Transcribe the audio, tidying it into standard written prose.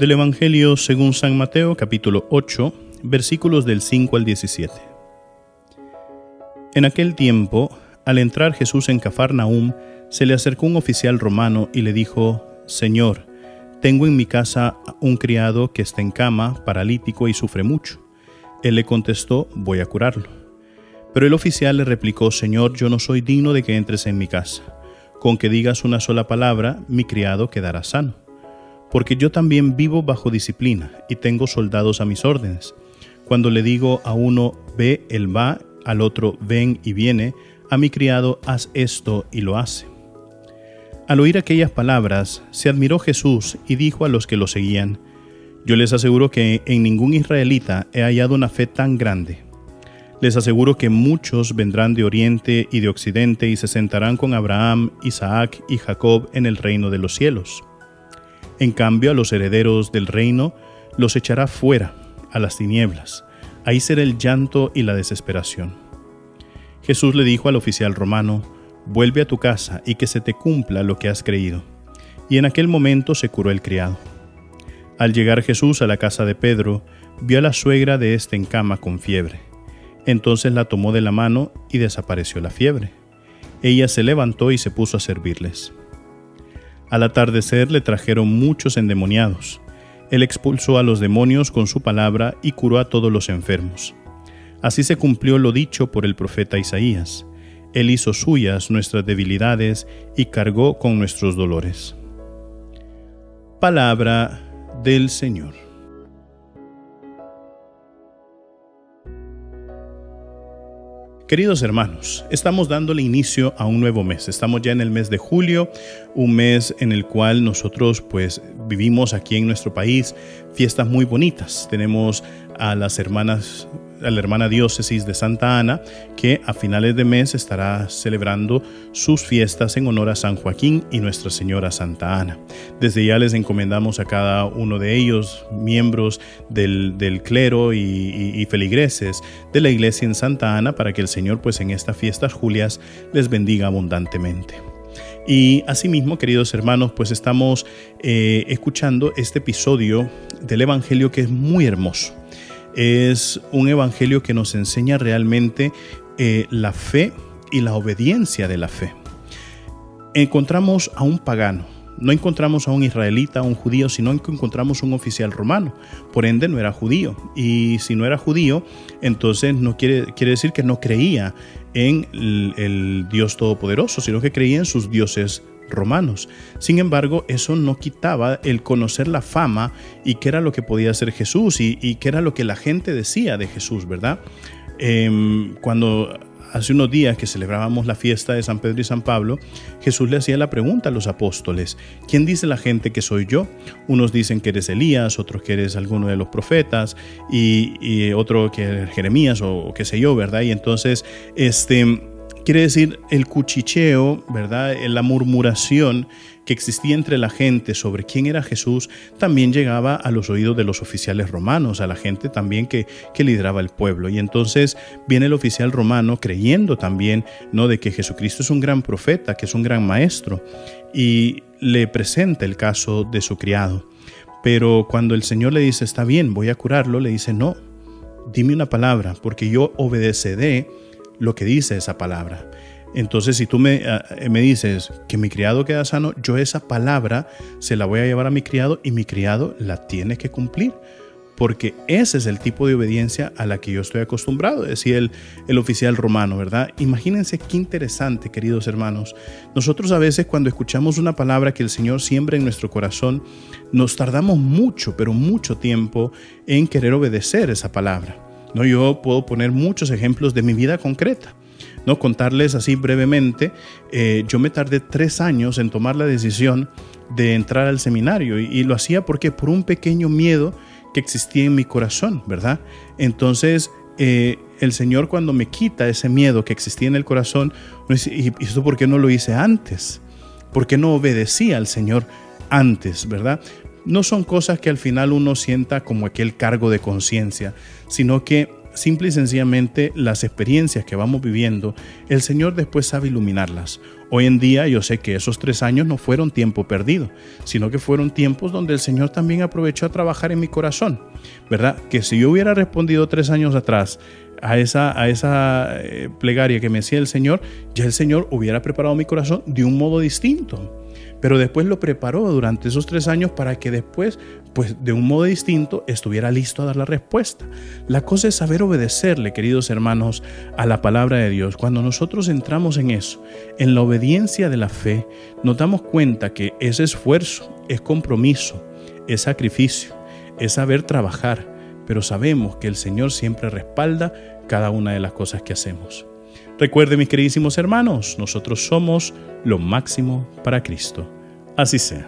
Del Evangelio según San Mateo, capítulo 8, versículos del 5 al 17. En aquel tiempo, al entrar Jesús en Cafarnaúm, se le acercó un oficial romano y le dijo: Señor, tengo en mi casa un criado que está en cama, paralítico y sufre mucho. Él le contestó: voy a curarlo. Pero el oficial le replicó: Señor, yo no soy digno de que entres en mi casa. Con que digas una sola palabra, mi criado quedará sano. Porque yo también vivo bajo disciplina y tengo soldados a mis órdenes. Cuando le digo a uno, ve, él va, al otro, ven y viene, a mi criado, haz esto y lo hace. Al oír aquellas palabras, se admiró Jesús y dijo a los que lo seguían: yo les aseguro que en ningún israelita he hallado una fe tan grande. Les aseguro que muchos vendrán de oriente y de occidente y se sentarán con Abraham, Isaac y Jacob en el reino de los cielos. En cambio, a los herederos del reino los echará fuera, a las tinieblas. Ahí será el llanto y la desesperación. Jesús le dijo al oficial romano: vuelve a tu casa y que se te cumpla lo que has creído. Y en aquel momento se curó el criado. Al llegar Jesús a la casa de Pedro, vio a la suegra de éste en cama con fiebre. Entonces la tomó de la mano y desapareció la fiebre. Ella se levantó y se puso a servirles. Al atardecer le trajeron muchos endemoniados. Él expulsó a los demonios con su palabra y curó a todos los enfermos. Así se cumplió lo dicho por el profeta Isaías: Él hizo suyas nuestras debilidades y cargó con nuestros dolores. Palabra del Señor. Queridos hermanos, estamos dándole inicio a un nuevo mes. Estamos ya en el mes de julio, un mes en el cual nosotros vivimos aquí en nuestro país fiestas muy bonitas. Tenemos a la hermana diócesis de Santa Ana, que a finales de mes estará celebrando sus fiestas en honor a San Joaquín y Nuestra Señora Santa Ana. Desde ya les encomendamos a cada uno de ellos, miembros del clero y feligreses de la iglesia en Santa Ana, para que el Señor en estas fiestas julias les bendiga abundantemente. Y asimismo, queridos hermanos, estamos escuchando este episodio del Evangelio que es muy hermoso. Es un evangelio que nos enseña realmente la fe y la obediencia de la fe. Encontramos a un pagano, no encontramos a un israelita, a un judío, sino que encontramos un oficial romano. Por ende, no era judío. Y si no era judío, entonces no quiere decir que no creía en el Dios Todopoderoso, sino que creía en sus dioses romanos. Sin embargo, eso no quitaba el conocer la fama y qué era lo que podía hacer Jesús y qué era lo que la gente decía de Jesús, ¿verdad? Cuando hace unos días que celebrábamos la fiesta de San Pedro y San Pablo, Jesús le hacía la pregunta a los apóstoles: ¿quién dice la gente que soy yo? Unos dicen que eres Elías, otros que eres alguno de los profetas y otro que eres Jeremías o qué sé yo, ¿verdad? Y entonces quiere decir, el cuchicheo, ¿verdad? La murmuración que existía entre la gente sobre quién era Jesús también llegaba a los oídos de los oficiales romanos, a la gente también que lideraba el pueblo. Y entonces viene el oficial romano creyendo también, ¿no?, de que Jesucristo es un gran profeta, que es un gran maestro, y le presenta el caso de su criado. Pero cuando el Señor le dice: está bien, voy a curarlo, le dice: no, dime una palabra, porque yo obedeceré lo que dice esa palabra. Entonces, si tú me dices que mi criado queda sano, yo esa palabra se la voy a llevar a mi criado y mi criado la tiene que cumplir, porque ese es el tipo de obediencia a la que yo estoy acostumbrado, decía el oficial romano, ¿verdad? Imagínense qué interesante, queridos hermanos. Nosotros a veces, cuando escuchamos una palabra que el Señor siembra en nuestro corazón, nos tardamos mucho, pero mucho tiempo en querer obedecer esa palabra. No, yo puedo poner muchos ejemplos de mi vida concreta, ¿no? Contarles así brevemente. Yo me tardé 3 años en tomar la decisión de entrar al seminario y lo hacía porque por un pequeño miedo que existía en mi corazón, ¿verdad? Entonces el Señor, cuando me quita ese miedo que existía en el corazón, me dice: ¿y esto por qué no lo hice antes? ¿Por qué no obedecí al Señor antes, verdad? No son cosas que al final uno sienta como aquel cargo de conciencia, sino que simple y sencillamente las experiencias que vamos viviendo, el Señor después sabe iluminarlas. Hoy en día yo sé que esos 3 años no fueron tiempo perdido, sino que fueron tiempos donde el Señor también aprovechó a trabajar en mi corazón, ¿verdad? Que si yo hubiera respondido 3 años atrás a esa plegaria que me hacía el Señor, ya el Señor hubiera preparado mi corazón de un modo distinto. Pero después lo preparó durante esos 3 años para que después, pues de un modo distinto, estuviera listo a dar la respuesta. La cosa es saber obedecerle, queridos hermanos, a la palabra de Dios. Cuando nosotros entramos en eso, en la obediencia de la fe, nos damos cuenta que es esfuerzo, es compromiso, es sacrificio, es saber trabajar, pero sabemos que el Señor siempre respalda cada una de las cosas que hacemos. Recuerden, mis queridísimos hermanos, nosotros somos lo máximo para Cristo. Así sea.